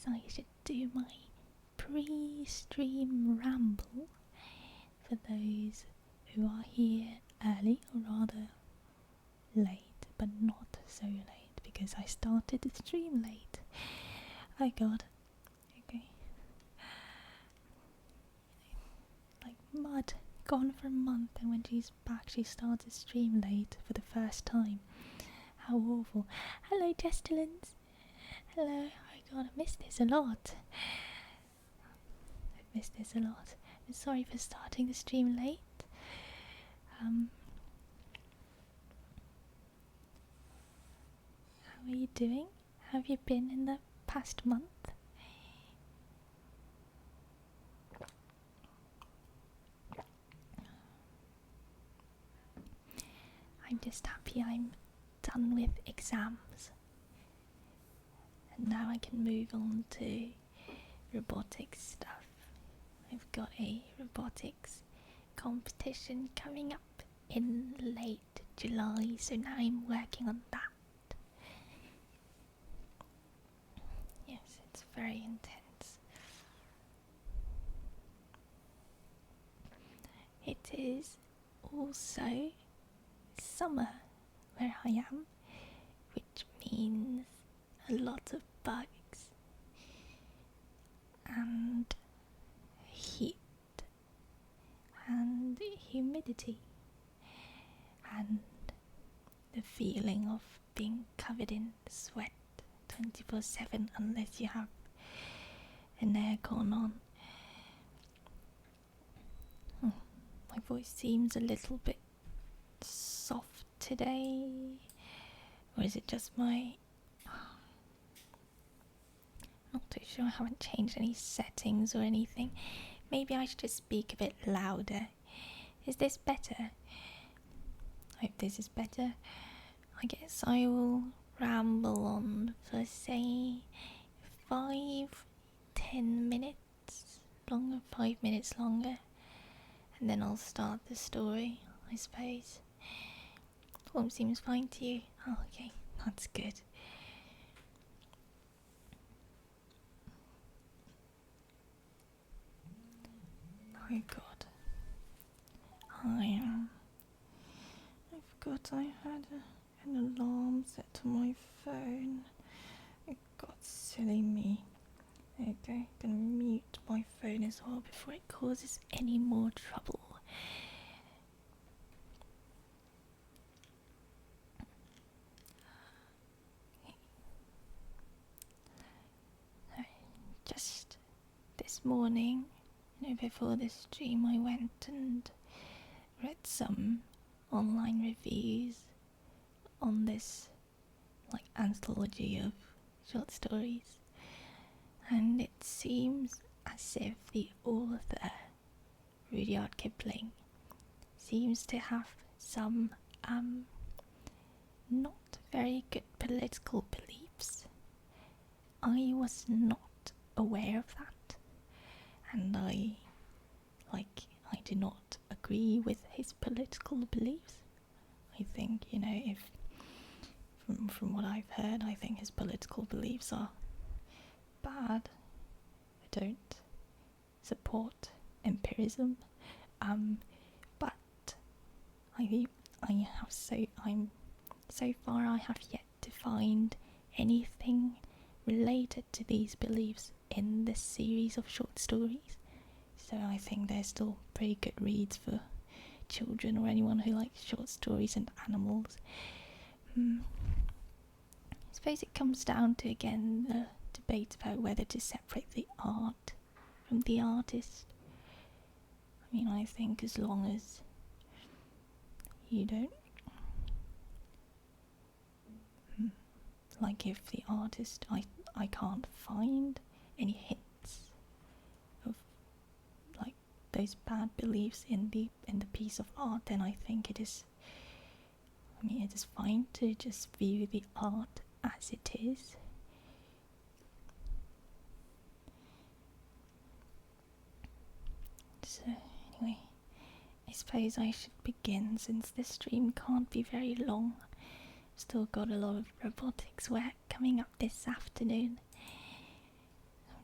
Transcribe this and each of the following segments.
I should do my pre-stream ramble for those who are here early, or rather late, but not so late because I started the stream late. Oh god. Okay. Like mud, gone for a month, and when she's back she started stream late for the first time. How awful. Hello Jestilins. Hello. Oh god, I missed this a lot. I'm sorry for starting the stream late. How are you doing? How have you been in the past month? I'm just happy I'm done with exams. And now I can move on to robotics stuff. I've got a robotics competition coming up in late July, so now I'm working on that. Yes, it's very intense. It is also summer where I am, which means a lot of bugs and heat and humidity and the feeling of being covered in sweat 24/7 unless you have an aircon on. My voice seems a little bit soft today, or is it just my... Not too sure. I haven't changed any settings or anything. Maybe I should just speak a bit louder. Is this better? I hope this is better. I guess I will ramble on for say 5-10 minutes longer, 5 minutes longer, and then I'll start the story, I suppose. All seems fine to you? Oh, okay, that's good. Oh god. I forgot I had an alarm set to my phone. Oh god, silly me. Okay, gonna mute my phone as well before it causes any more trouble. Just this morning, before the stream, I went and read some online reviews on this anthology of short stories, and it seems as if the author, Rudyard Kipling, seems to have some not very good political beliefs. I was not aware of that, and I do not agree with his political beliefs. I think, if from what I've heard, I think his political beliefs are bad. I don't support empirism, but so far I have yet to find anything related to these beliefs in this series of short stories. So I think they're still pretty good reads for children or anyone who likes short stories and animals. I suppose it comes down to, again, the debate about whether to separate the art from the artist. I mean, I think as long as you don't... if the artist, I can't find any hints of those bad beliefs in the piece of art, then I think it is fine to just view the art as it is. So anyway, I suppose I should begin, since this stream can't be very long. Still got a lot of robotics work coming up this afternoon.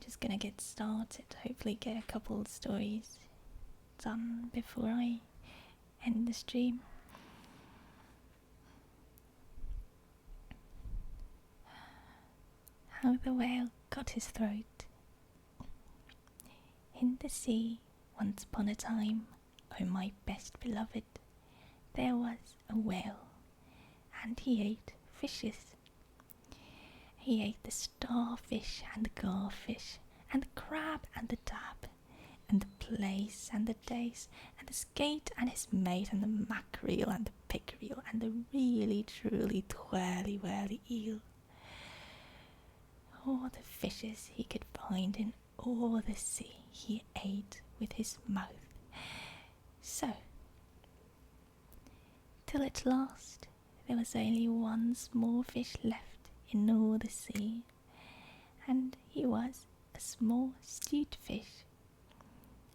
just gonna get started, hopefully get a couple of stories done before I end the stream. How the whale got his throat. In the sea, once upon a time, oh my best beloved, there was a whale, and he ate fishes. He ate the starfish and the garfish, and the crab and the dab, and the plaice and the dace, and the skate and his mate, and the mackerel and the pickerel, and the really truly twirly whirly eel. All the fishes he could find in all the sea he ate with his mouth. So, till at last there was only one small fish left in all the sea, and he was a small stute fish,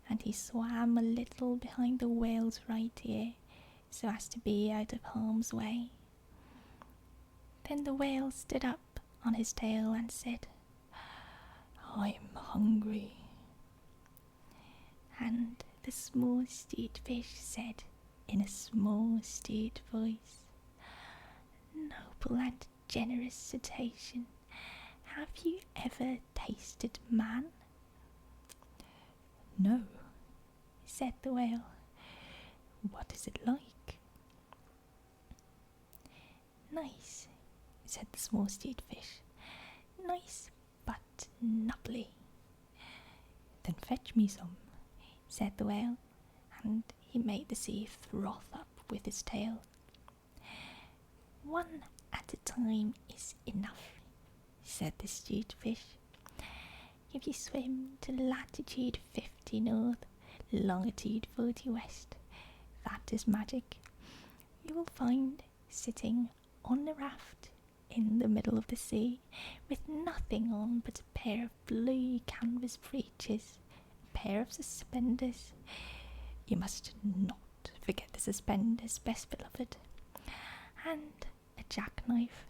and he swam a little behind the whale's right ear so as to be out of harm's way. Then the whale stood up on his tail and said, "I'm hungry." And the small stute fish said in a small stute voice, "Noble and generous cetacean, have you ever tasted man?" "No," said the whale. "What is it like?" "Nice," said the small stute fish. "Nice, but nubbly." "Then fetch me some," said the whale, and he made the sea froth up with his tail. "One at a time is enough," said the stute fish. "If you swim to latitude 50 north, longitude 40 west, that is magic, you will find sitting on a raft in the middle of the sea, with nothing on but a pair of blue canvas breeches, a pair of suspenders. You must not forget the suspenders, best beloved, and a jackknife,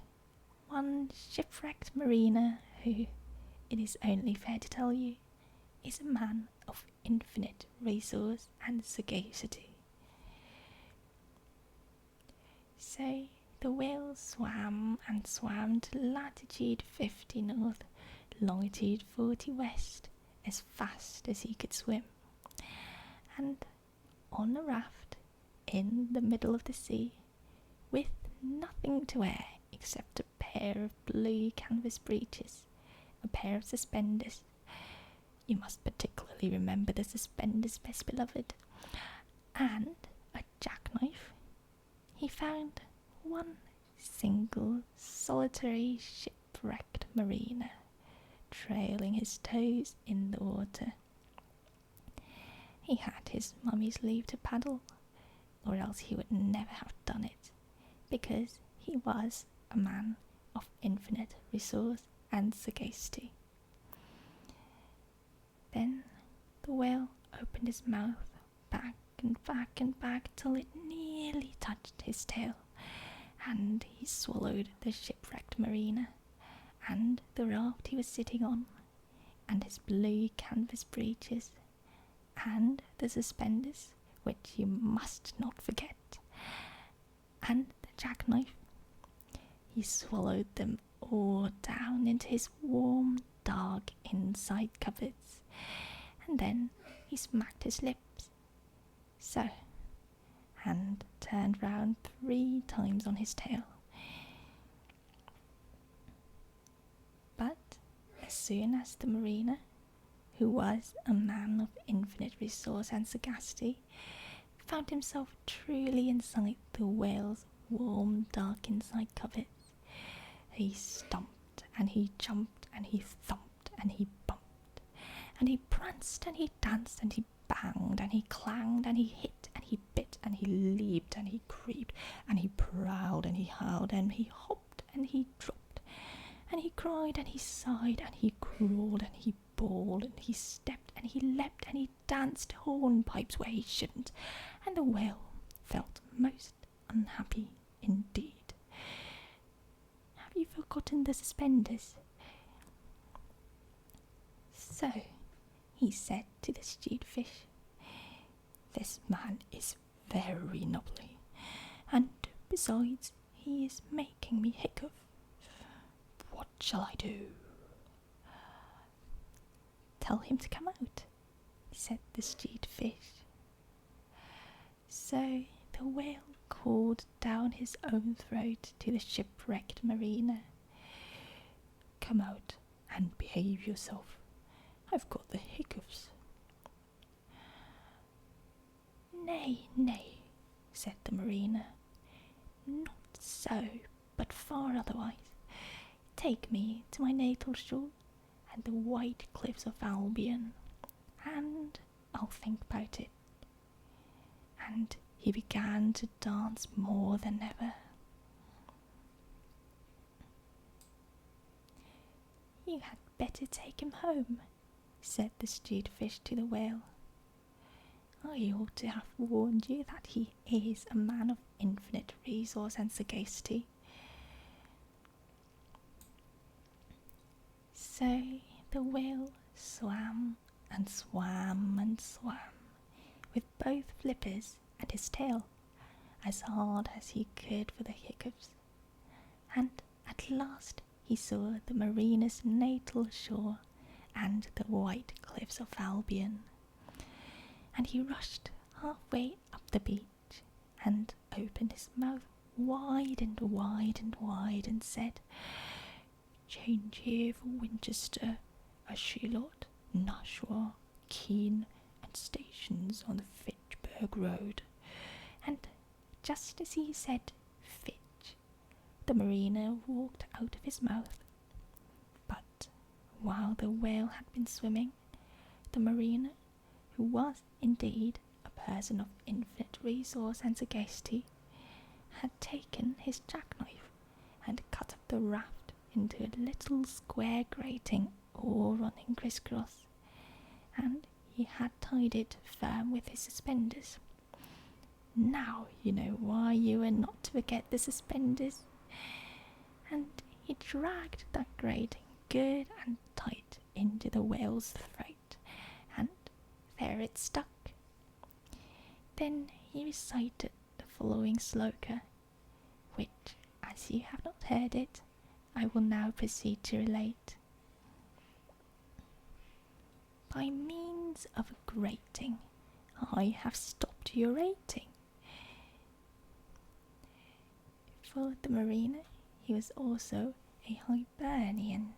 one shipwrecked mariner who, it is only fair to tell you, is a man of infinite resource and sagacity." So the whale swam and swam to latitude 50 north, longitude 40 west, as fast as he could swim. And on a raft in the middle of the sea, with nothing to wear except a pair of blue canvas breeches, a pair of suspenders, you must particularly remember the suspenders, best beloved, and a jackknife, he found one single solitary shipwrecked mariner trailing his toes in the water. He had his mummy's leave to paddle, or else he would never have done it, because he was a man of infinite resource and sagacity. Then the whale opened his mouth back and back and back till it nearly touched his tail, and he swallowed the shipwrecked mariner, and the raft he was sitting on, and his blue canvas breeches, and the suspenders, which you must not forget, and the jackknife. He swallowed them all down into his warm, dark inside cupboards, and then he smacked his lips, so, and turned round 3 times on his tail. But as soon as the mariner, who was a man of infinite resource and sagacity, found himself truly inside the whale's warm, dark inside cupboards, he stomped and he jumped and he thumped and he bumped, and he pranced and he danced and he banged and he clanged and he hit and he bit and he leaped and he creeped and he prowled and he howled and he hopped and he dropped and he cried and he sighed and he crawled and he bawled and he stepped and he leapt and he danced hornpipes where he shouldn't, and the whale felt most unhappy indeed. Have you forgotten the suspenders? So he said to the stewed fish, "This man is very nubbly, and besides, he is making me hiccup. What shall I do?" "Tell him to come out," said the stewed fish. So the whale called down his own throat to the shipwrecked mariner. "Come out and behave yourself. I've got the hiccups." "Nay, nay," said the mariner. "Not so, but far otherwise. Take me to my natal shore and the white cliffs of Albion, and I'll think about it." And he began to dance more than ever. "You had better take him home," said the stewed fish to the whale. "I ought to have warned you that he is a man of infinite resource and sagacity." So the whale swam and swam and swam, with both flippers and his tail, as hard as he could for the hiccups, and at last he saw the mariner's natal shore and the white cliffs of Albion, and he rushed halfway up the beach and opened his mouth wide and wide and wide and said, "Change here for Winchester, a Shillot, Nashua, Keene, and stations on the Fitchburg Road." And just as he said "Fitch," the mariner walked out of his mouth. But while the whale had been swimming, the mariner, who was indeed a person of infinite resource and sagacity, had taken his jackknife and cut up the raft into a little square grating all running crisscross, and he had tied it firm with his suspenders. Now you know why you were not to forget the suspenders. And he dragged that grating good and tight into the whale's throat, and there it stuck. Then he recited the following sloka, which, as you have not heard it, I will now proceed to relate. "By means of a grating, I have stopped your rating." For the mariner, he was also a Hibernian,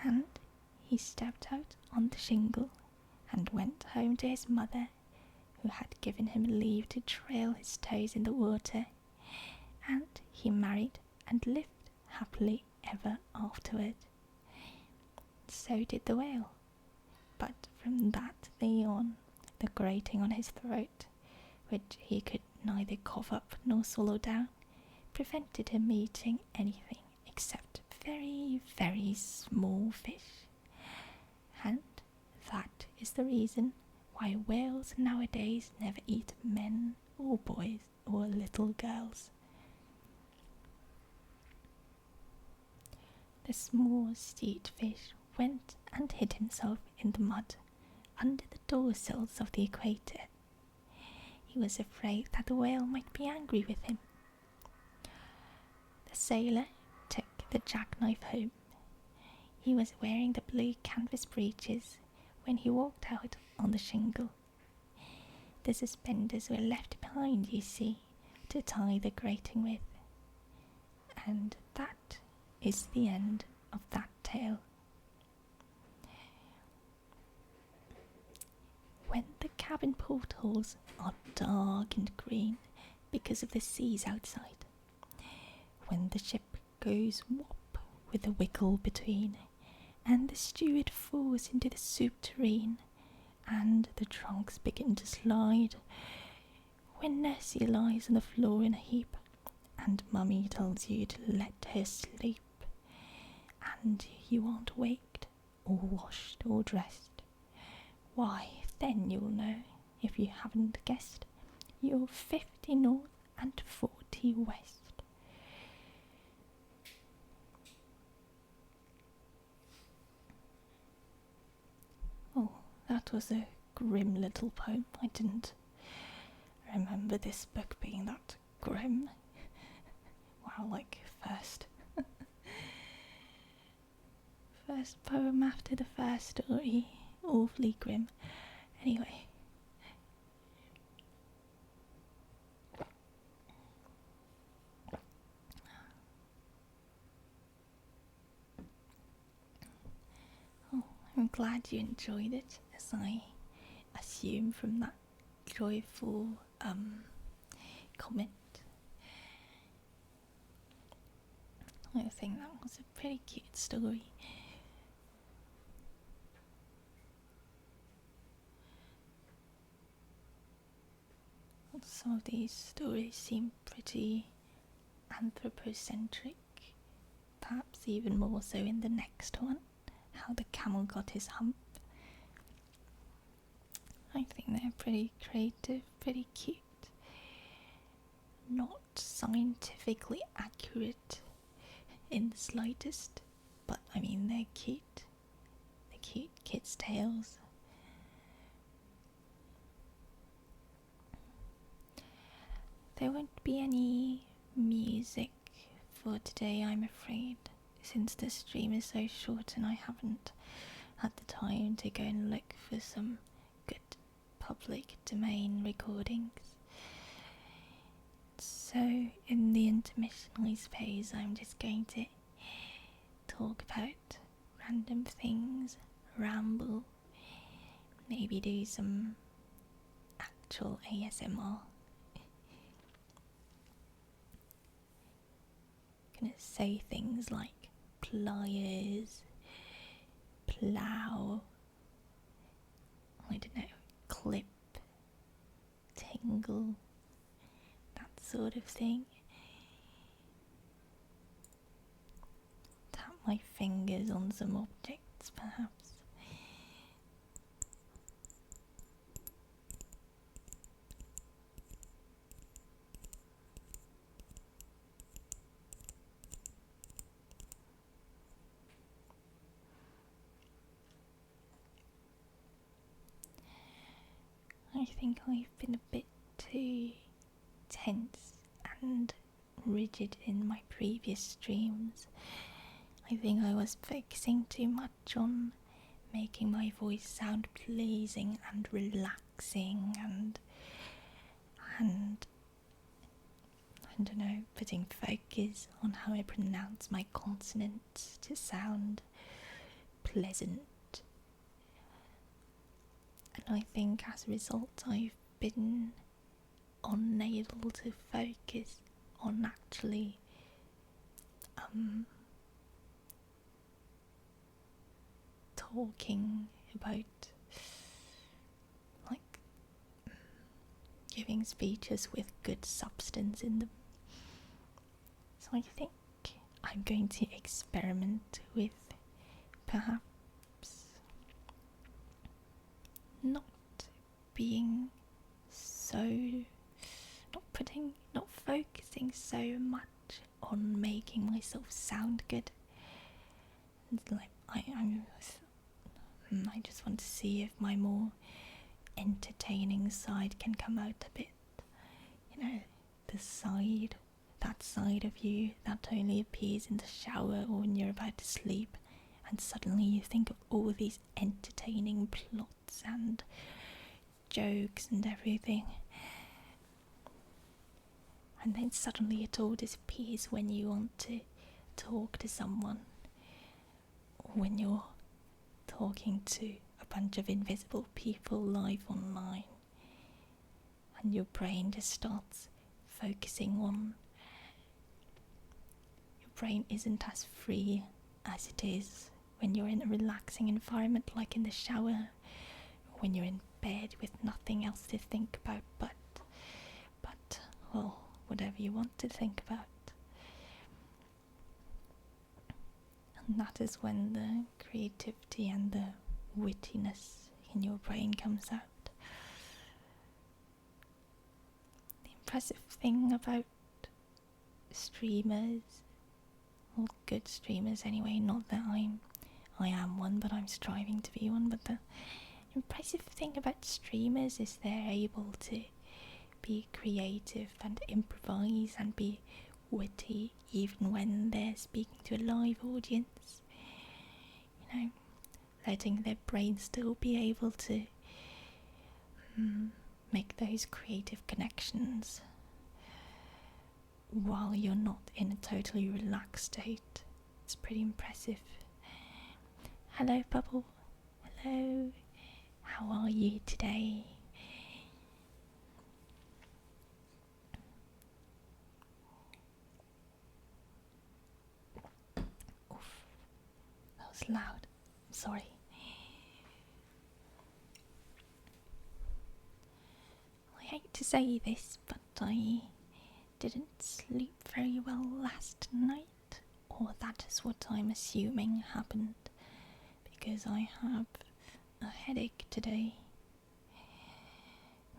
and he stepped out on the shingle and went home to his mother, who had given him leave to trail his toes in the water, and he married and lived happily ever afterward. So did the whale, but from that day on, the grating on his throat, which he could neither cough up nor swallow down, prevented him eating anything except very, very small fish. And that is the reason why whales nowadays never eat men or boys or little girls. The small stewed fish went and hid himself in the mud under the doorsills of the equator. He was afraid that the whale might be angry with him. The sailor took the jackknife home. He was wearing the blue canvas breeches when he walked out on the shingle. The suspenders were left behind, you see, to tie the grating with. And that is the end of that tale. When the cabin portholes are dark and green because of the seas outside, when the ship goes whop with a wiggle between, and the steward falls into the soup tureen, and the trunks begin to slide, when Nessie lies on the floor in a heap, and Mummy tells you to let her sleep, and you aren't waked, or washed, or dressed, why, then you'll know, if you haven't guessed, you're 50 north and 40 west. That was a grim little poem. I didn't remember this book being that grim. Wow, like first poem after the first story. Awfully grim. Anyway. Oh, I'm glad you enjoyed it, as I assume from that joyful comment. I think that was a pretty cute story. Some of these stories seem pretty anthropocentric, perhaps even more so in the next one, How the Camel Got His Hump. I think they're pretty creative, pretty cute. Not scientifically accurate in the slightest, but I mean they're cute. They're cute kids' tales. There won't be any music for today, I'm afraid, since the stream is so short and I haven't had the time to go and look for some good public domain recordings. So in the intermissional phase, I'm just going to talk about random things, ramble, maybe do some actual ASMR. Gonna say things like pliers, plough, I don't know, clip, tingle, that sort of thing. Tap my fingers on some objects, perhaps. I think I've been a bit too tense and rigid in my previous streams. I think I was focusing too much on making my voice sound pleasing and relaxing and I don't know, putting focus on how I pronounce my consonants to sound pleasant. And I think as a result I've been unable to focus on actually talking about, like, giving speeches with good substance in them. So I think I'm going to experiment with perhaps not being so, not focusing so much on making myself sound good. It's like I just want to see if my more entertaining side can come out a bit. You know, that side of you that only appears in the shower or when you're about to sleep, and suddenly you think of all these entertaining plots and jokes and everything, and then suddenly it all disappears when you want to talk to someone, or when you're talking to a bunch of invisible people live online, and your brain just starts focusing on, your brain isn't as free as it is when you're in a relaxing environment like in the shower, or when you're in bed with nothing else to think about but well, whatever you want to think about. And that is when the creativity and the wittiness in your brain comes out. The impressive thing about streamers, or good streamers anyway, not that I am one, but I'm striving to be one, but the impressive thing about streamers is they're able to be creative and improvise and be witty even when they're speaking to a live audience. You know, letting their brain still be able to make those creative connections while you're not in a totally relaxed state. It's pretty impressive. Hello, Bubble. Hello. How are you today? Oof, that was loud. I'm sorry. I hate to say this, but I didn't sleep very well last night, or that is what I'm assuming happened, because I have a headache today.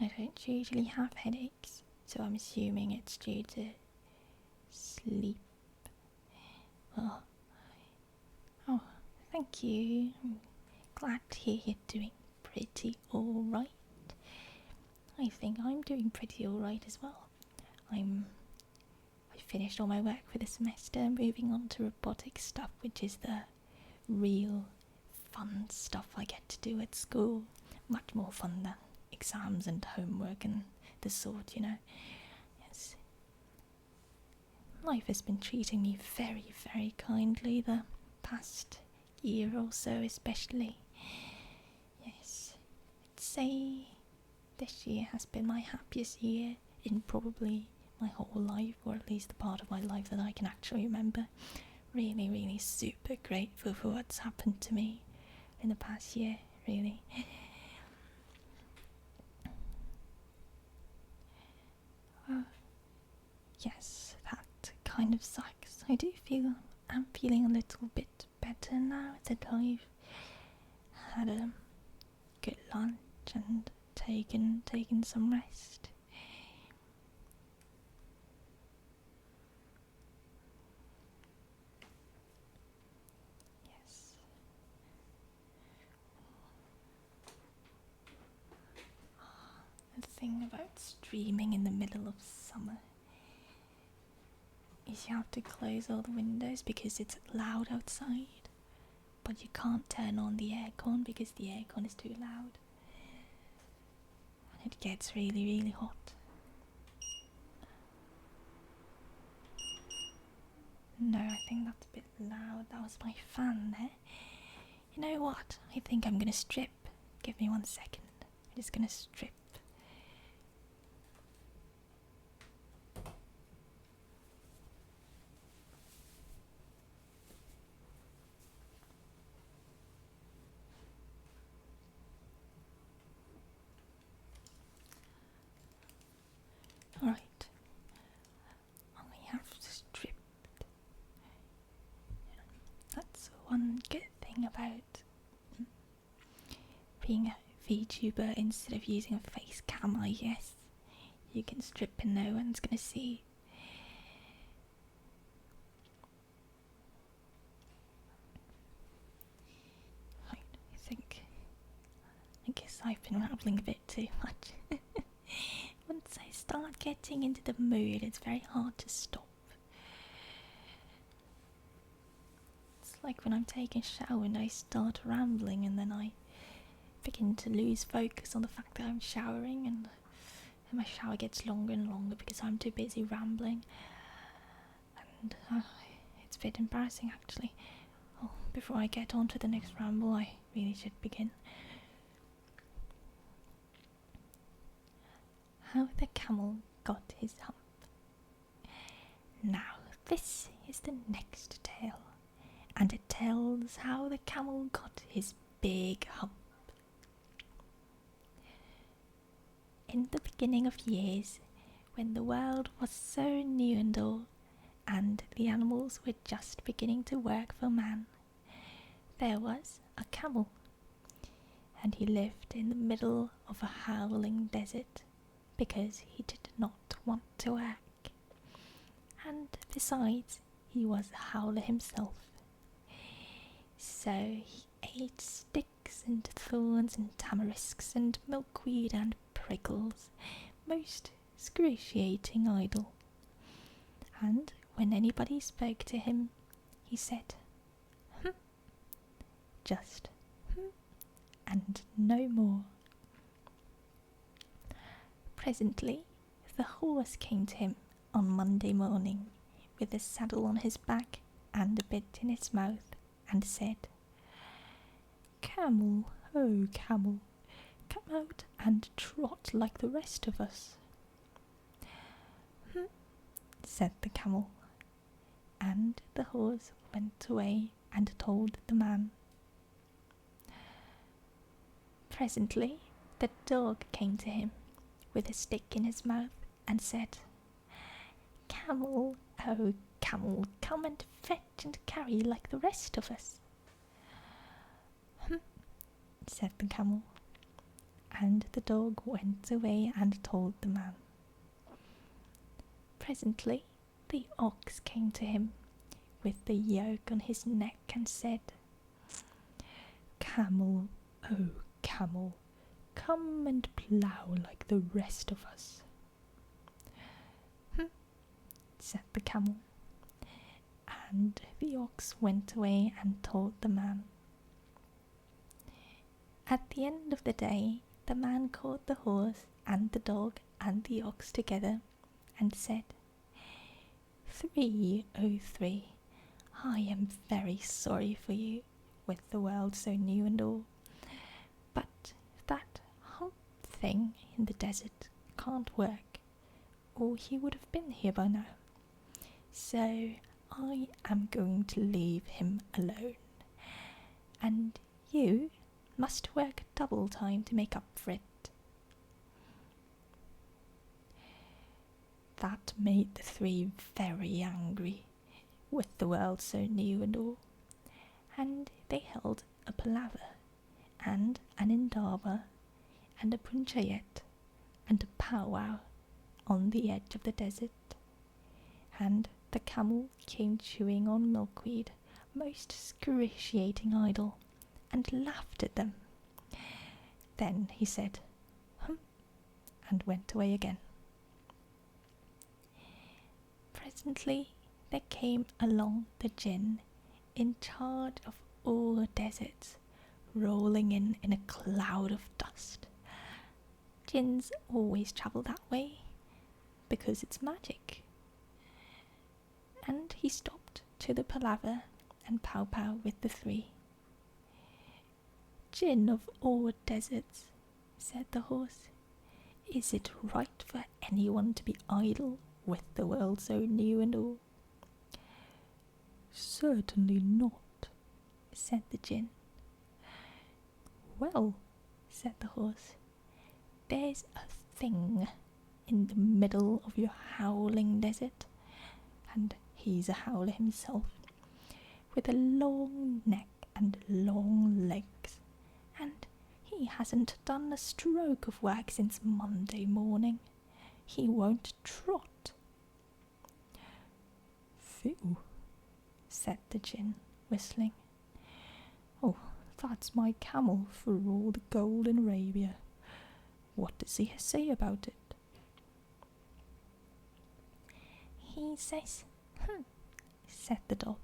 I don't usually have headaches, so I'm assuming it's due to sleep. Well, oh, thank you. I'm glad to hear you're doing pretty alright. I think I'm doing pretty alright as well. I finished all my work for the semester, moving on to robotic stuff, which is the real fun stuff I get to do at school. Much more fun than exams and homework and the sort, you know. Yes. Life has been treating me very, very kindly the past year or so, especially. Yes. I'd say this year has been my happiest year in probably my whole life, or at least the part of my life that I can actually remember. Really, really super grateful for what's happened to me in the past year, really. Yes, that kind of sucks. I do feel I'm feeling a little bit better now that I've had a good lunch and taken some rest. Yes. The thing about streaming in the middle of summer is you have to close all the windows because it's loud outside, but you can't turn on the aircon because the aircon is too loud. And it gets really, really hot. No, I think that's a bit loud. That was my fan there. You know what? I think I'm gonna strip. Give me 1 second. I'm just gonna strip. Alright. I have stripped. That's one good thing about being a VTuber instead of using a face cam, I guess. You can strip and no one's gonna see. Right, I guess I've been rambling a bit too much. Once I start getting into the mood, it's very hard to stop. It's like when I'm taking a shower and I start rambling and then I begin to lose focus on the fact that I'm showering, and my shower gets longer and longer because I'm too busy rambling. And it's a bit embarrassing actually. Oh, before I get on to the next ramble, I really should begin. How the Camel Got His Hump. Now, this is the next tale, and it tells how the camel got his big hump. In the beginning of years, when the world was so new and all, and the animals were just beginning to work for man, there was a camel, and he lived in the middle of a howling desert because he did not want to work. And besides, he was a howler himself. So he ate sticks sticks and thorns and tamarisks and milkweed and prickles, most excruciating idle. And when anybody spoke to him, he said, just and no more. Presently, the horse came to him on Monday morning with a saddle on his back and a bit in his mouth, and said, "Camel, oh camel, come out and trot like the rest of us." Said the camel, and the horse went away and told the man. Presently, the dog came to him with a stick in his mouth and said, "Camel, oh camel, come and fetch and carry like the rest of us." Said the camel, and the dog went away and told the man. Presently, the ox came to him with the yoke on his neck and said, "Camel, oh camel, come and plough like the rest of us." Said the camel, and the ox went away and told the man. At the end of the day, the man caught the horse and the dog and the ox together and said, "3, oh 3, I am very sorry for you, with the world so new and all, but that hump thing in the desert can't work, or he would have been here by now. So I am going to leave him alone, and you must work double time to make up for it." That made the 3 very angry, with the world so new and all, and they held a palaver, and an indaba, and a punchayet, and a powwow on the edge of the desert, and the camel came chewing on milkweed, most excruciating idle, and laughed at them. Then he said, and went away again. Presently there came along the jinn in charge of all deserts, rolling in a cloud of dust. Jinns always travel that way, because it's magic. And he stopped to the palaver and pow-pow with the 3. "Jinn of all deserts," said the horse, "is it right for anyone to be idle with the world so new and all?" "Certainly not," said the Jinn. "Well," said the horse, "there's a thing in the middle of your howling desert, and he's a howler himself, with a long neck and long legs, and he hasn't done a stroke of work since Monday morning. He won't trot." "Phew," said the Jinn, whistling. "Oh, that's my camel for all the gold in Arabia. What does he say about it?" "He says, said the dog,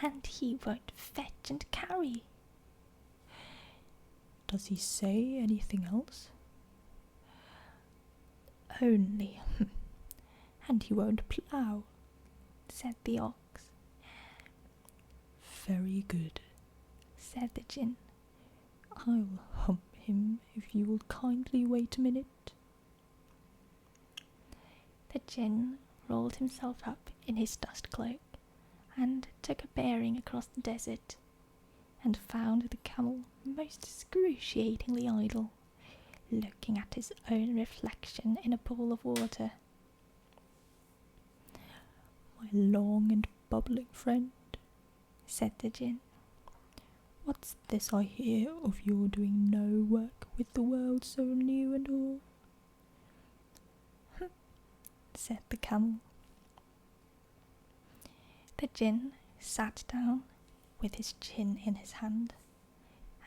"and he won't fetch and carry." "Does he say anything else?" "Only, and he won't plough," said the ox. "Very good," said the Jinn. "I'll hump him if you will kindly wait a minute." The Jinn rolled himself up in his dust cloak and took a bearing across the desert, and found the camel most excruciatingly idle, looking at his own reflection in a pool of water. "My long and bubbling friend," said the Jinn, "what's this I hear of your doing no work with the world so new and all?" Said the camel. The Jinn sat down with his chin in his hand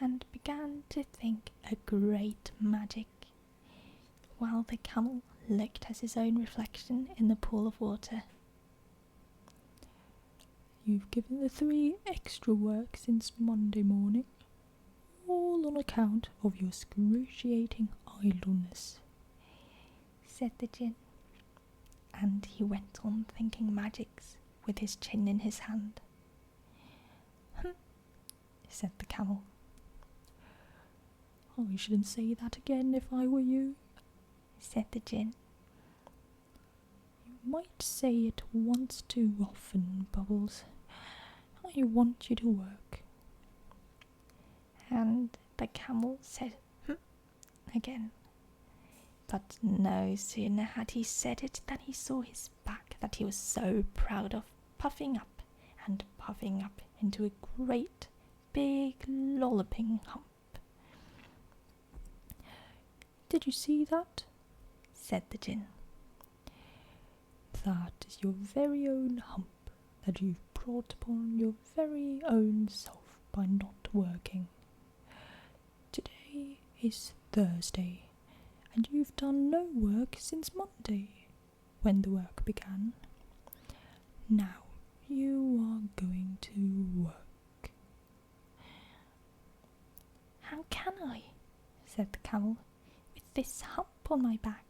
and began to think a great magic, while the camel looked at his own reflection in the pool of water. You've given the 3 extra work since Monday morning, all on account of your excruciating idleness, said the Djinn, and he went on thinking magics with his chin in his hand. Said the camel. I shouldn't say that again if I were you, said the Djinn. You might say it once too often, Bubbles. I want you to work. And the camel said, again. But no sooner had he said it than he saw his back that he was so proud of, puffing up into a great, big, lolloping hump. Did you see that? Said the Djinn. That is your very own hump that you've brought upon your very own self by not working. Today is Thursday, and you've done no work since Monday, when the work began. Now you are going to work. How can I? Said the camel, with this hump on my back.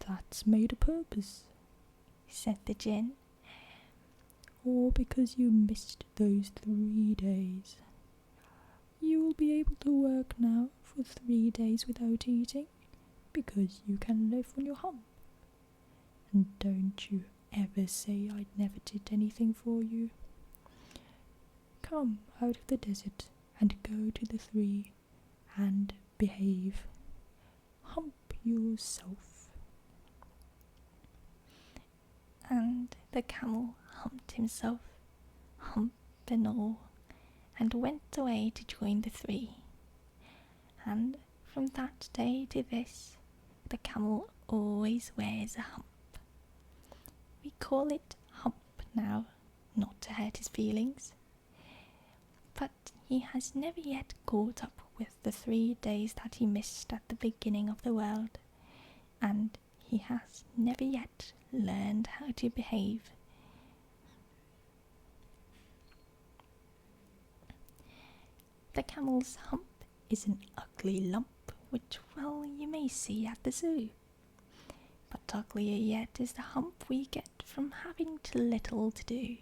That's made a purpose, said the Djinn. Or because you missed those 3 days. You will be able to work now for 3 days without eating, because you can live on your hump. And don't you ever say I never did anything for you. Come out of the desert and go to the 3 and behave. Hump yourself. And the camel humped himself, hump and all, and went away to join the 3. And from that day to this, the camel always wears a hump. We call it hump now, not to hurt his feelings. But he has never yet caught up with the 3 days that he missed at the beginning of the world, and he has never yet learned how to behave. The camel's hump is an ugly lump, which, well, you may see at the zoo. But uglier yet is the hump we get from having too little to do.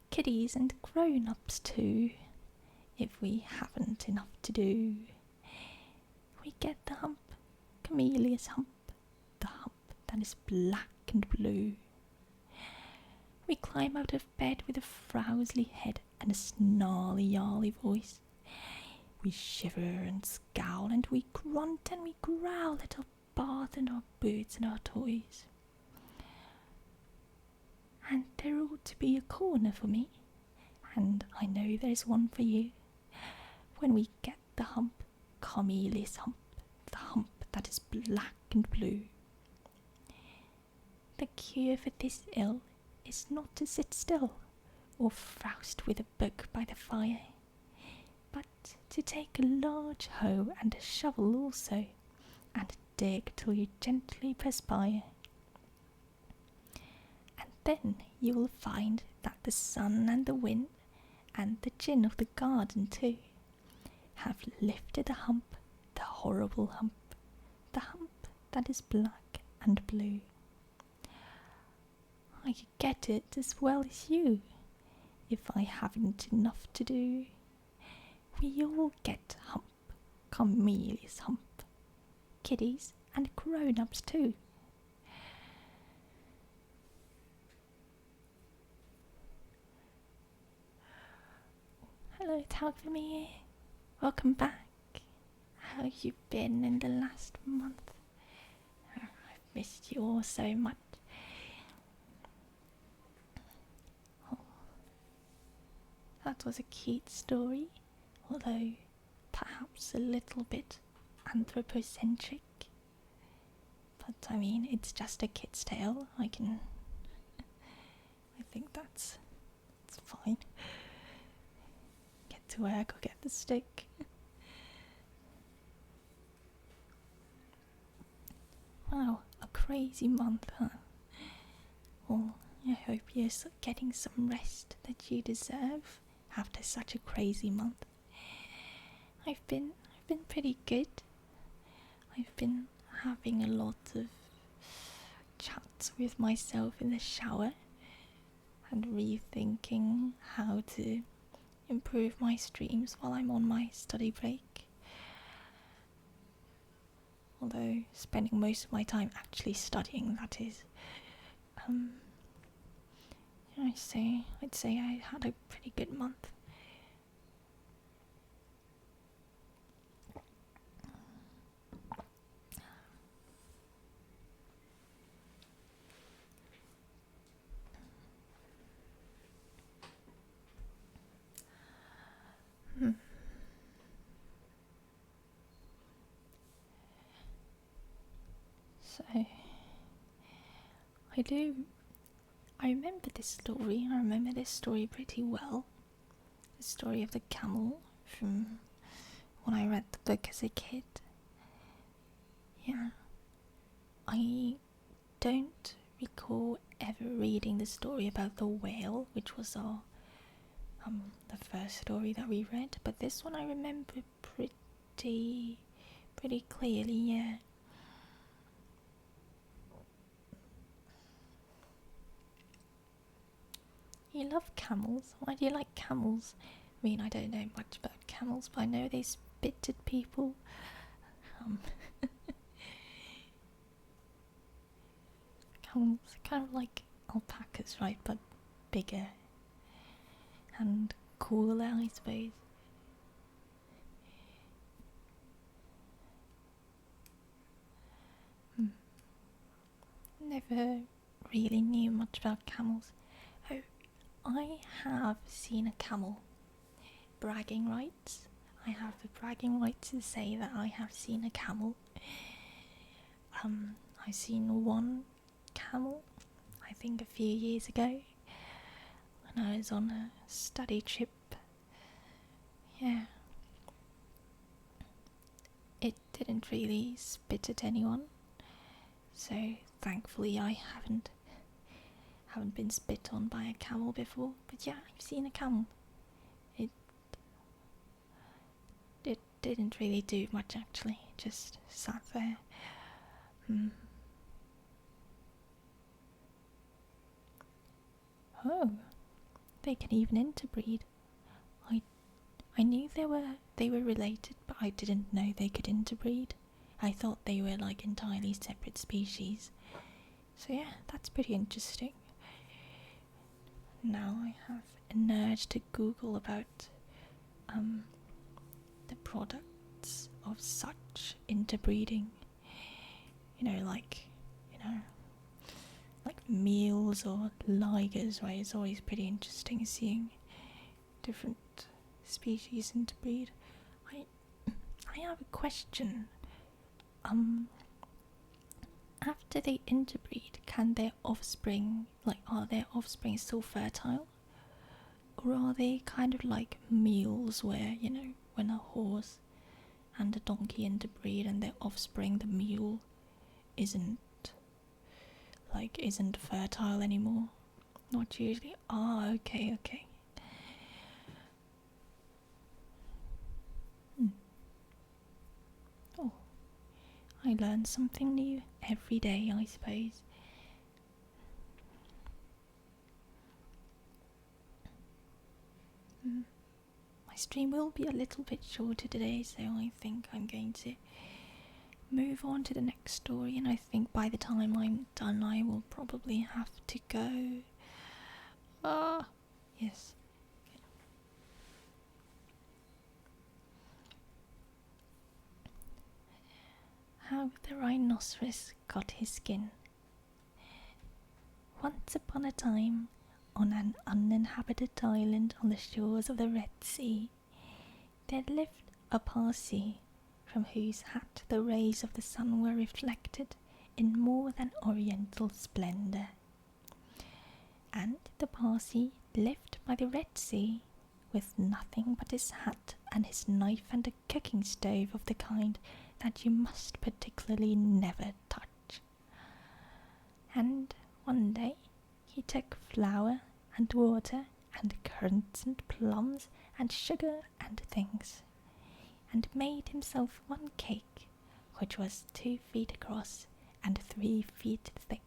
Kiddies and grown-ups too, if we haven't enough to do. We get the hump, Camelia's hump, the hump that is black and blue. We climb out of bed with a frowsly head and a snarly-yarly voice. We shiver and scowl and we grunt and we growl at our bath and our boots and our toys. And there ought to be a corner for me, and I know there's one for you, when we get the hump, Camelia's hump, the hump that is black and blue. The cure for this ill is not to sit still, or frowst with a book by the fire, but to take a large hoe and a shovel also, and dig till you gently perspire. And then you will find that the sun and the wind, and the Djinn of the garden too, have lifted the hump, the horrible hump, the hump that is black and blue. I get it as well as you, if I haven't enough to do. We all get hump, Camelia's hump, kiddies and grown-ups too. Hello, Talgamy. Welcome back. How you been in the last month? I've missed you all so much. That was a cute story, although perhaps a little bit anthropocentric. But I mean, it's just a kid's tale. I think that's fine. to work or get the stick. Wow, a crazy month, huh? Well, I hope you're getting some rest that you deserve after such a crazy month. I've been pretty good. I've been having a lot of chats with myself in the shower and rethinking how to improve my streams while I'm on my study break. Although spending most of my time actually studying, that is. I'd say I had a pretty good month. So, I remember this story pretty well. The story of the camel from when I read the book as a kid. Yeah. I don't recall ever reading the story about the whale, which was the first story that we read, but this one I remember pretty clearly, yeah. You love camels? Why do you like camels? I mean, I don't know much about camels, but I know they spit at people. Camels are kind of like alpacas, right? But bigger and cooler, I suppose. Never really knew much about camels. Oh, I have seen a camel. Bragging rights. I have the bragging rights to say that I have seen a camel. I've seen one camel, I think a few years ago, when I was on a study trip. Yeah. It didn't really spit at anyone, so thankfully I haven't been spit on by a camel before. But yeah, I've seen a camel. It didn't really do much actually, just sat there. Oh, they can even interbreed. I knew they were related, but I didn't know they could interbreed. I thought they were like entirely separate species. So yeah, that's pretty interesting. Now I have an urge to Google about the products of such interbreeding. Like meals or ligers, right? It's always pretty interesting seeing different species interbreed. I have a question. After they interbreed, can their offspring, are their offspring still fertile? Or are they kind of like mules where, when a horse and a donkey interbreed and their offspring, the mule, isn't fertile anymore? Not usually. Okay. Oh, I learn something new every day, I suppose. My stream will be a little bit shorter today, so I think I'm going to move on to the next story, and I think by the time I'm done I will probably have to go. Yes. How the Rhinoceros Got His Skin. Once upon a time, on an uninhabited island on the shores of the Red Sea, there lived a Parsi from whose hat the rays of the sun were reflected in more than oriental splendour. And the Parsi lived by the Red Sea, with nothing but his hat and his knife and a cooking stove of the kind that you must particularly never touch. And one day he took flour and water and currants and plums and sugar and things, and made himself one cake which was 2 feet across and 3 feet thick.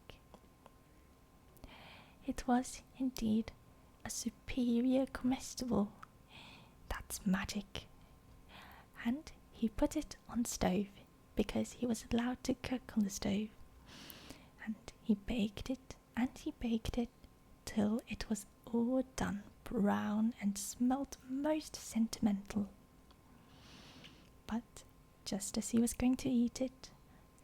It was indeed a superior comestible. That's magic. And he put it on the stove because he was allowed to cook on the stove. And he baked it and he baked it till it was all done brown and smelt most sentimental. But just as he was going to eat it,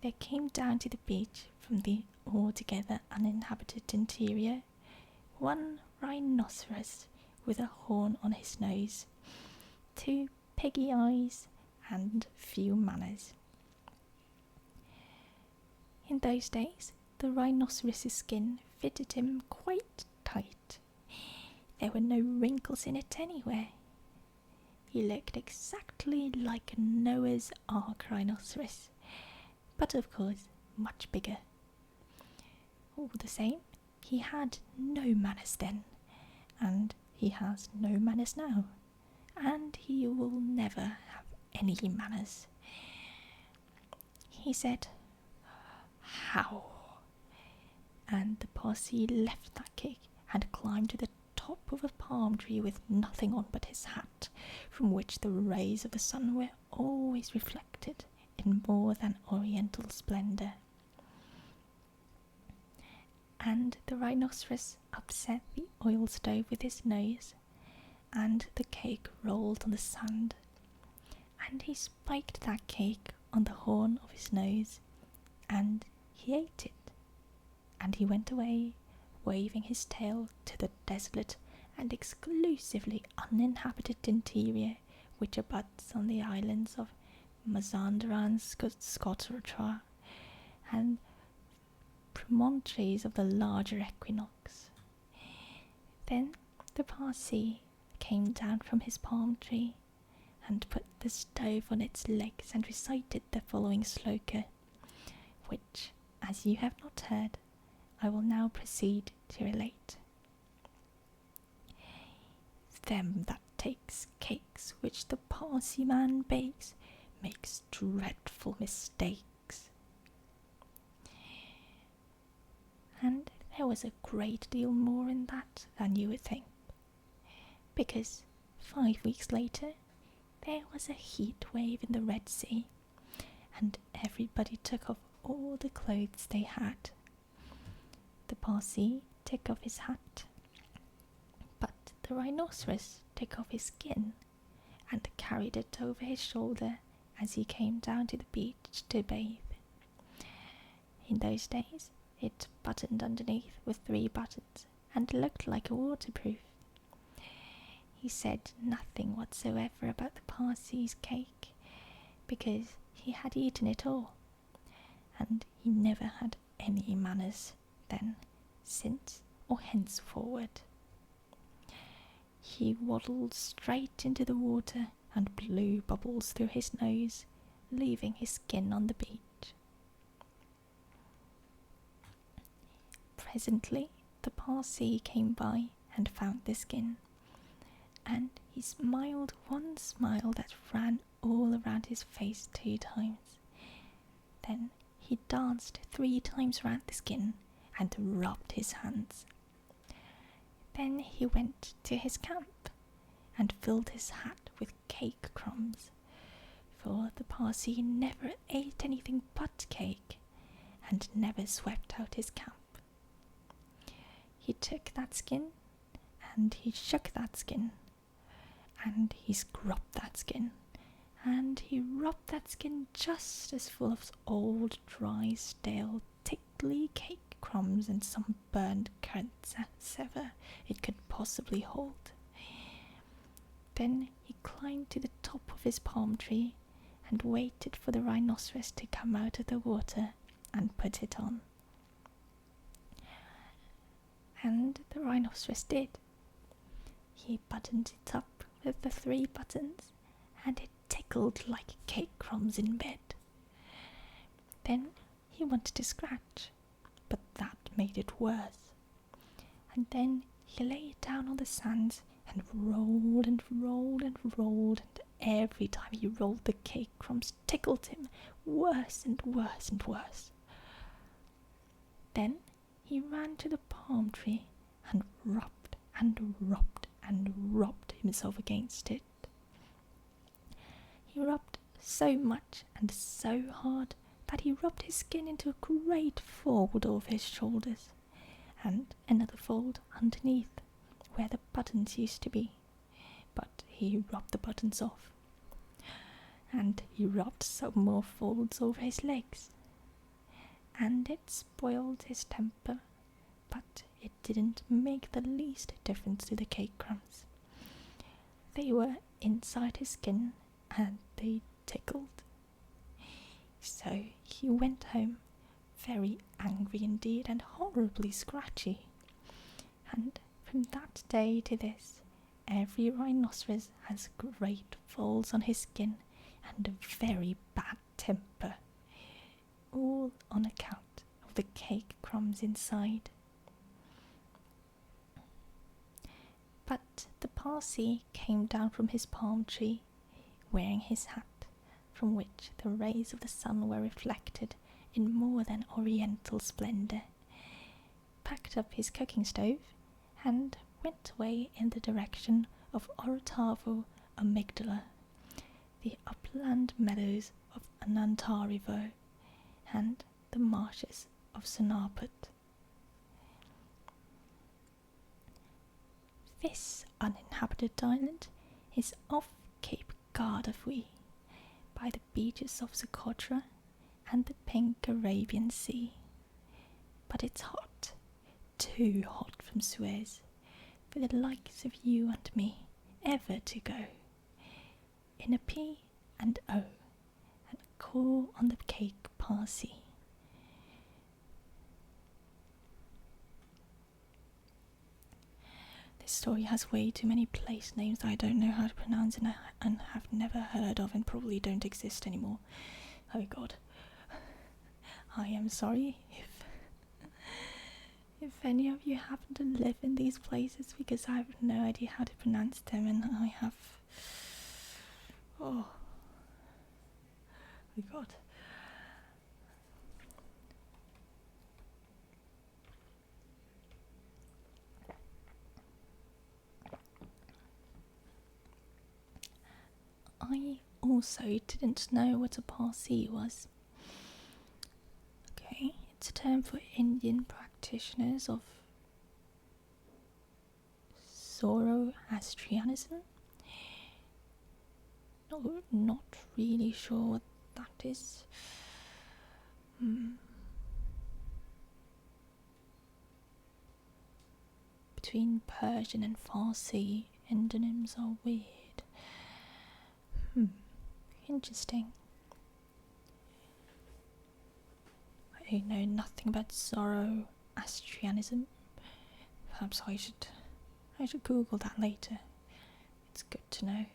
there came down to the beach from the altogether uninhabited interior one rhinoceros with a horn on his nose, 2 piggy eyes, and few manners. In those days, the rhinoceros's skin fitted him quite tight. There were no wrinkles in it anywhere. He looked exactly like a Noah's Ark rhinoceros, but of course much bigger. All the same, he had no manners then, and he has no manners now, and he will never have any manners. He said, "How?" And the posse left that cake and climbed to the top of a palm tree with nothing on but his hat, from which the rays of the sun were always reflected in more than oriental splendour. And the rhinoceros upset the oil stove with his nose, and the cake rolled on the sand, and he spiked that cake on the horn of his nose, and he ate it, and he went away, waving his tail to the desolate and exclusively uninhabited interior which abuts on the islands of Mazanderan and Scotratra, and promontories of the larger equinox. Then the Parsi came down from his palm tree and put the stove on its legs and recited the following sloka, which, as you have not heard, I will now proceed to relate. Them that takes cakes which the Parsi man bakes makes dreadful mistakes. And there was a great deal more in that than you would think, because 5 weeks later there was a heat wave in the Red Sea, and everybody took off all the clothes they had. The Parsi took off his hat, but the rhinoceros took off his skin and carried it over his shoulder as he came down to the beach to bathe. In those days it buttoned underneath with 3 buttons and looked like a waterproof. He said nothing whatsoever about the Parsi's cake, because he had eaten it all, and he never had any manners then, since, or henceforward. He waddled straight into the water and blew bubbles through his nose, leaving his skin on the beach. Presently the Parsi came by and found the skin, and he smiled one smile that ran all around his face 2 times. Then he danced 3 times round the skin and rubbed his hands. Then he went to his camp and filled his hat with cake crumbs, for the Parsi never ate anything but cake, and never swept out his camp. He took that skin, and he shook that skin, and he scrubbed that skin, and he rubbed that skin just as full of old, dry, stale, tickly cake crumbs and some burned currants as ever it could possibly hold. Then he climbed to the top of his palm tree and waited for the rhinoceros to come out of the water and put it on. And the rhinoceros did. He buttoned it up with the 3 buttons, and it tickled like cake crumbs in bed. Then he wanted to scratch, but that made it worse. And then he lay down on the sands and rolled and rolled and rolled, and every time he rolled the cake crumbs tickled him worse and worse and worse. Then he ran to the palm tree and rubbed and rubbed and rubbed himself against it. He rubbed so much and so hard that he rubbed his skin into a great fold over his shoulders, and another fold underneath where the buttons used to be, but he rubbed the buttons off. And he rubbed some more folds over his legs, and it spoiled his temper, but it didn't make the least difference to the cake crumbs. They were inside his skin and they tickled. So he went home very angry indeed and horribly scratchy. And from that day to this, every rhinoceros has great folds on his skin and a very bad temper, all on account of the cake crumbs inside. But the Parsee came down from his palm tree, wearing his hat, from which the rays of the sun were reflected in more than oriental splendour, packed up his cooking stove, and went away in the direction of Orotavo Amygdala, the upland meadows of Anantarivo, and the marshes of Sonarput. This uninhabited island is off Cape Gardafui, by the beaches of Socotra and the pink Arabian Sea. But it's hot, too hot from Suez, for the likes of you and me ever to go. In a P and O, and call on the cake Parsee. This story has way too many place names that I don't know how to pronounce and have never heard of and probably don't exist anymore. Oh God. I am sorry if any of you happen to live in these places, because I have no idea how to pronounce them, and I have... Oh God. I also didn't know what a Parsee was. Okay, it's a term for Indian practitioners of Zoroastrianism. No, not really sure what that is. Between Persian and Farsi, endonyms are weird. Interesting. I know nothing about Zoroastrianism. Perhaps I should Google that later. It's good to know.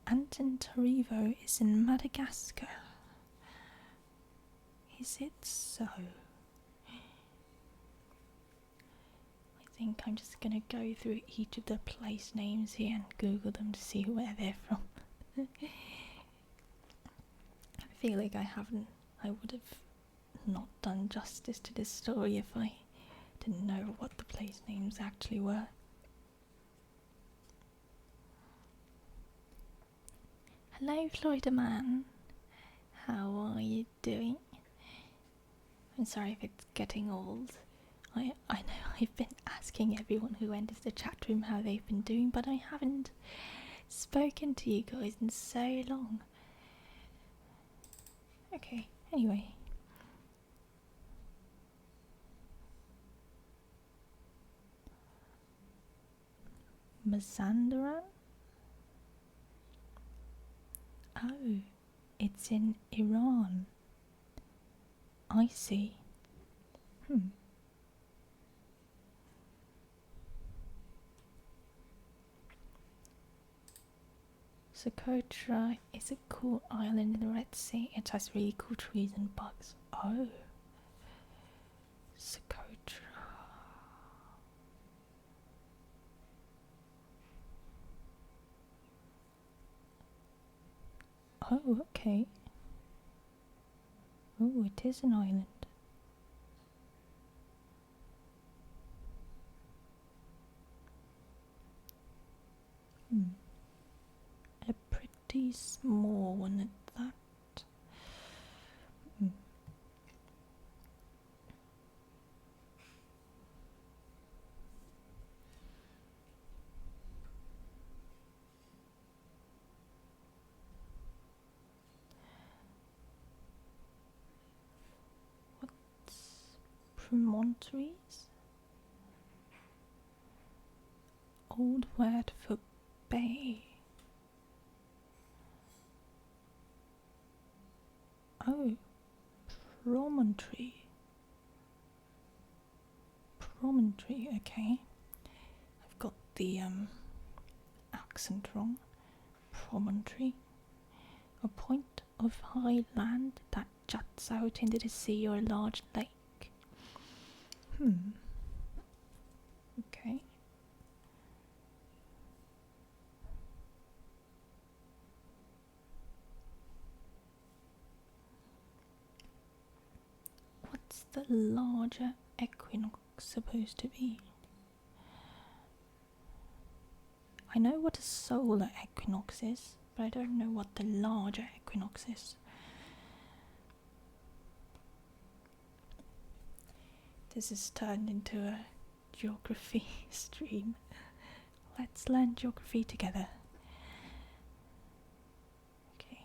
Antananarivo is in Madagascar. Is it so? I think I'm just going to go through each of the place names here and Google them to see where they're from. I feel like I would have not done justice to this story if I didn't know what the place names actually were. Hello, Florida man. How are you doing? I'm sorry if it's getting old. I know I've been asking everyone who enters the chat room how they've been doing, but I haven't spoken to you guys in so long. Okay, anyway. Mazandaran? Oh, it's in Iran. I see. Socotra is a cool island in the Red Sea. It has really cool trees and bugs. Oh. Socotra. Oh, okay. Oh, it is an island. A pretty small one at that. What's promontories? Old word for bay. Oh, promontory. Promontory, okay. I've got the accent wrong. Promontory. A point of high land that juts out into the sea or a large lake. Okay. What's the larger equinox supposed to be? I know what a solar equinox is, but I don't know what the larger equinox is. This has turned into a geography stream. Let's learn geography together. Okay.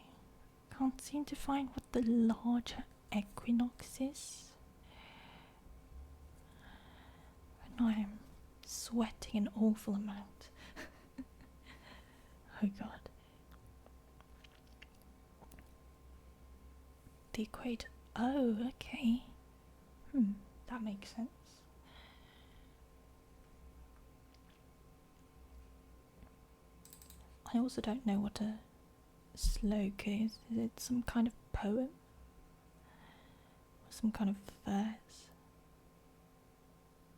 Can't seem to find what the larger equinox is. And I am sweating an awful amount. Oh god. The equator. Oh, okay. That makes sense. I also don't know what a sloka is. Is it some kind of poem? Or some kind of verse?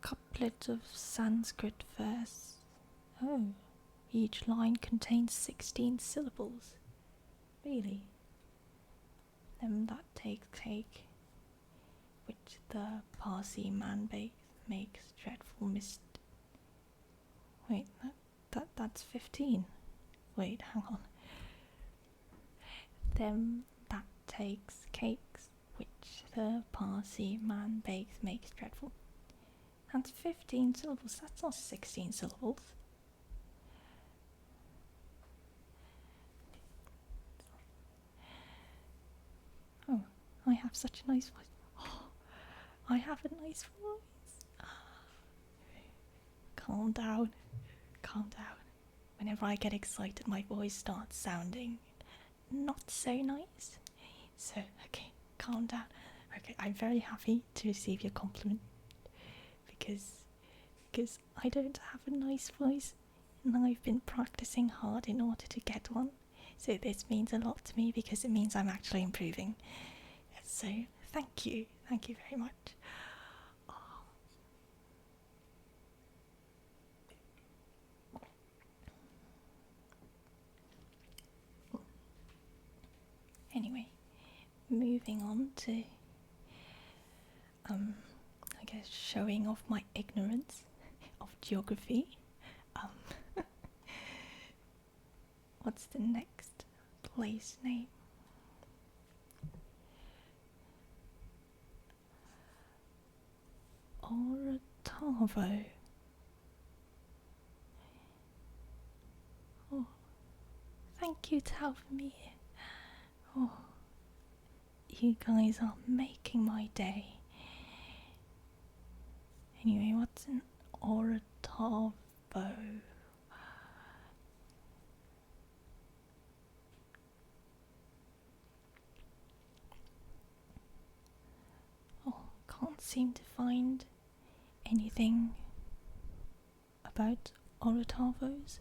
Couplet of Sanskrit verse. Oh. Each line contains 16 syllables. Really? Then that takes cake, which the Parsi man makes dreadful mist. Wait, that's 15. Wait, hang on. Them that takes cakes, which the Parsi man makes dreadful. That's 15 syllables. That's not 16 syllables. Oh, I have such a nice voice. Oh, I have a nice voice. Calm down. Calm down. Whenever I get excited, my voice starts sounding not so nice. So, okay, calm down. Okay, I'm very happy to receive your compliment because I don't have a nice voice and I've been practicing hard in order to get one. So this means a lot to me because it means I'm actually improving. So thank you very much. Anyway, moving on to I guess showing off my ignorance of geography. What's the next place name? Orotavo. Oh, thank you to help me. Oh, you guys are making my day. Anyway, what's an orotavo? Oh, can't seem to find anything about orotavos.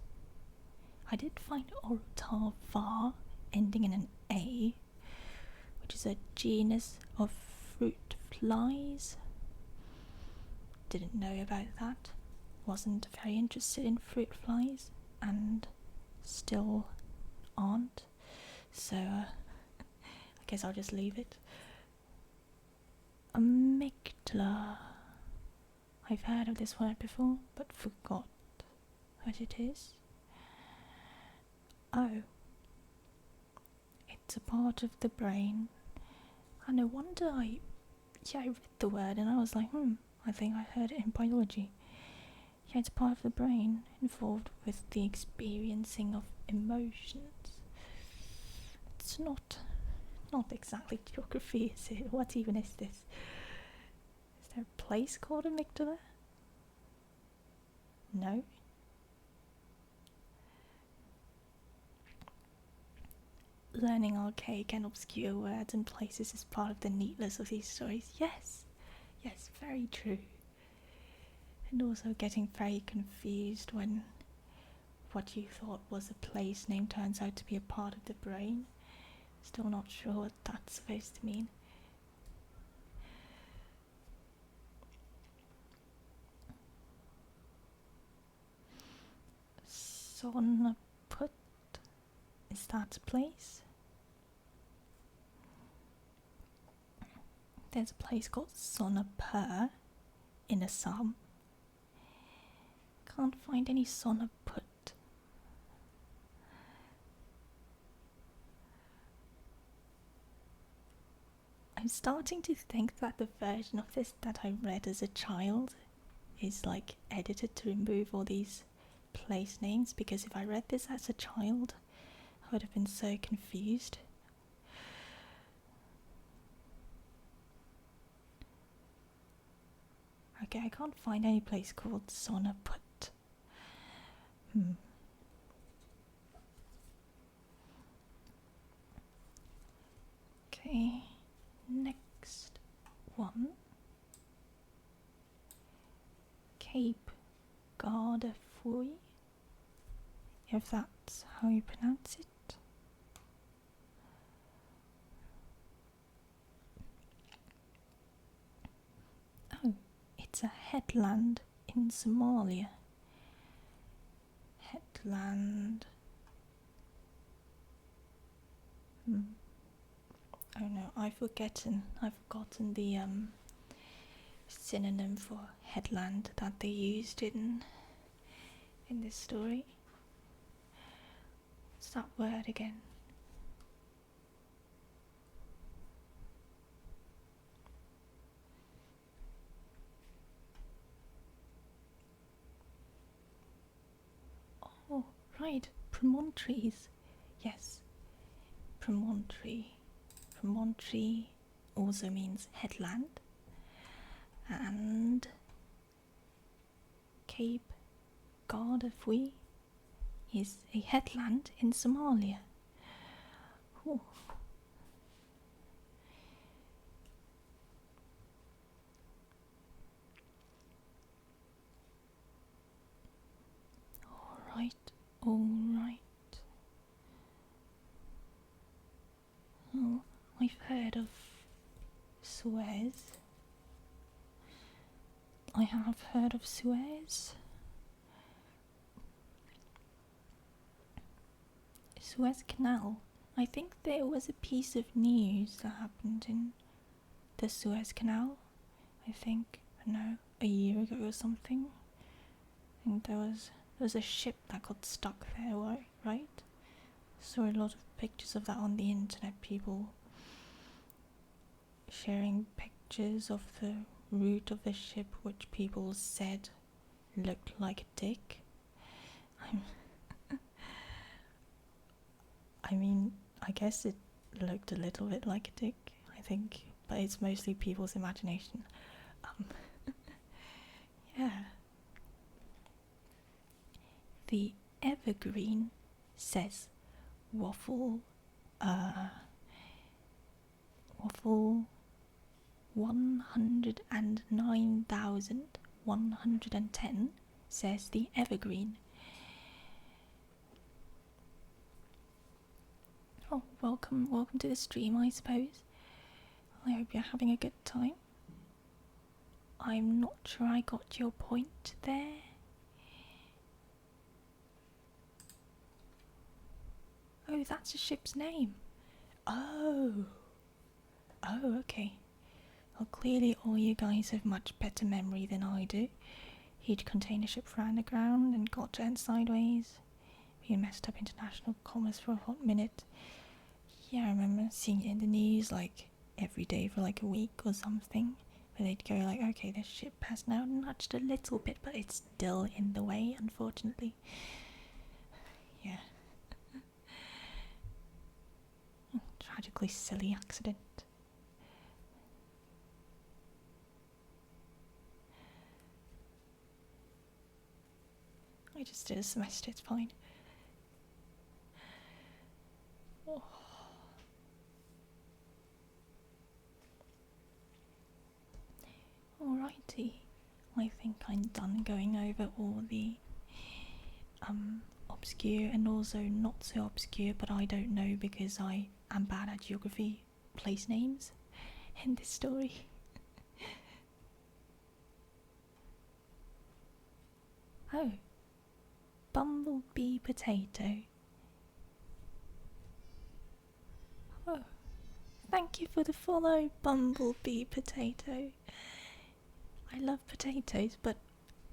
I did find Orotava ending in an A, which is a genus of fruit flies. Didn't know about that. Wasn't very interested in fruit flies, and still aren't. So I guess I'll just leave it. Amygdala. I've heard of this word before, but forgot what it is. Oh, it's a part of the brain. And no wonder I read the word and I was like, I think I heard it in biology. Yeah, it's part of the brain involved with the experiencing of emotions. It's not exactly geography, is it? What even is this? Is there a place called amygdala? No? Learning archaic and obscure words and places is part of the neatness of these stories. Yes, very true. And also getting very confused when what you thought was a place name turns out to be a part of the brain. Still not sure what that's supposed to mean. Sonaput, is that a place? There's a place called Sonapur in Assam. Can't find any Sonaput. I'm starting to think that the version of this that I read as a child is like edited to remove all these place names, because if I read this as a child I would have been so confused. Okay, I can't find any place called Sonaput. Okay, next one. Cape Gardefui, if that's how you pronounce it. Oh, it's a headland in Somalia. Headland. Oh no, I've forgotten the synonym for headland that they used in this story. What's that word again? Oh, right, promontories. Yes, promontory. Promontory also means headland. And Cape Gardefui is a headland in Somalia. Ooh. All right. Oh, I've heard of Suez. I have heard of Suez. Suez Canal. I think there was a piece of news that happened in the Suez Canal. I think, a year ago or something. And there was a ship that got stuck there, right? Saw a lot of pictures of that on the internet. People sharing pictures of the route of the ship, which people said looked like a dick. I mean, I guess it looked a little bit like a dick, I think, but it's mostly people's imagination. Yeah. The Evergreen says waffle 109,110 says the Evergreen. Oh, welcome to the stream, I suppose. I hope you're having a good time. I'm not sure I got your point there. Oh, that's a ship's name. Oh, okay. Well, clearly all you guys have much better memory than I do. Huge container ship ran aground and got turned sideways. We messed up international commerce for a hot minute. Yeah, I remember seeing it in the news like every day for like a week or something. Where they'd go like, okay, the ship has now nudged a little bit, but it's still in the way, unfortunately. Yeah. Tragically silly accident. I just did a semester, it's fine. Oh. Alrighty, I think I'm done going over all the obscure and also not so obscure, but I don't know because I am bad at geography, place names in this story. Oh, Bumblebee Potato. Oh, thank you for the follow, Bumblebee Potato. I love potatoes, but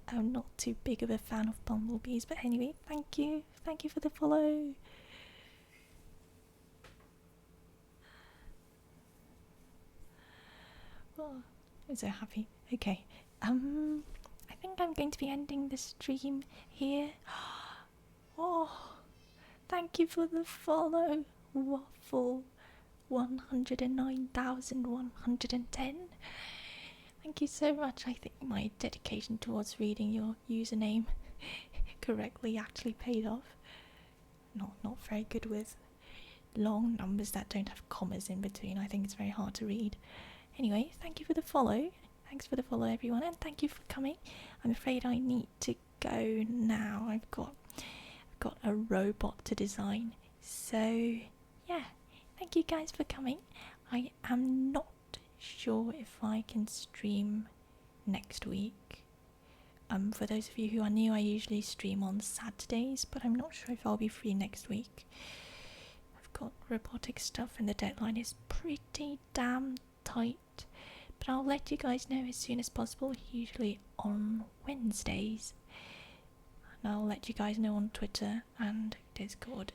I'm not too big of a fan of bumblebees. But anyway, thank you for the follow. Oh, I'm so happy. Okay, I think I'm going to be ending the stream here. Oh, thank you for the follow, Waffle 109,110. Thank you so much. I think my dedication towards reading your username correctly actually paid off. Not very good with long numbers that don't have commas in between. I think it's very hard to read. Anyway, thank you for the follow. Thanks for the follow, everyone, and thank you for coming. I'm afraid I need to go now. I've got a robot to design. So, yeah, thank you guys for coming. I am not sure if I can stream next week. For those of you who are new, I usually stream on Saturdays, but I'm not sure if I'll be free next week. I've got robotic stuff and the deadline is pretty damn tight, but I'll let you guys know as soon as possible, usually on Wednesdays. And I'll let you guys know on Twitter and Discord.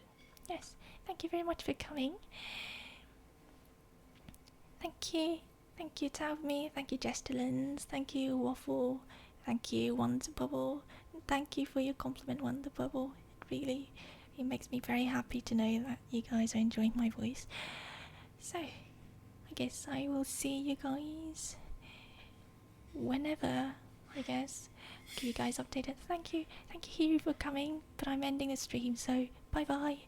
Yes, thank you very much for coming. Thank you Tavme, thank you Jestilins, thank you Waffle, thank you Wonder Bubble, and thank you for your compliment, Wonder Bubble. It makes me very happy to know that you guys are enjoying my voice. So, I guess I will see you guys whenever, I guess. I'll keep you guys updated. Thank you Hiri for coming, but I'm ending the stream, so bye bye.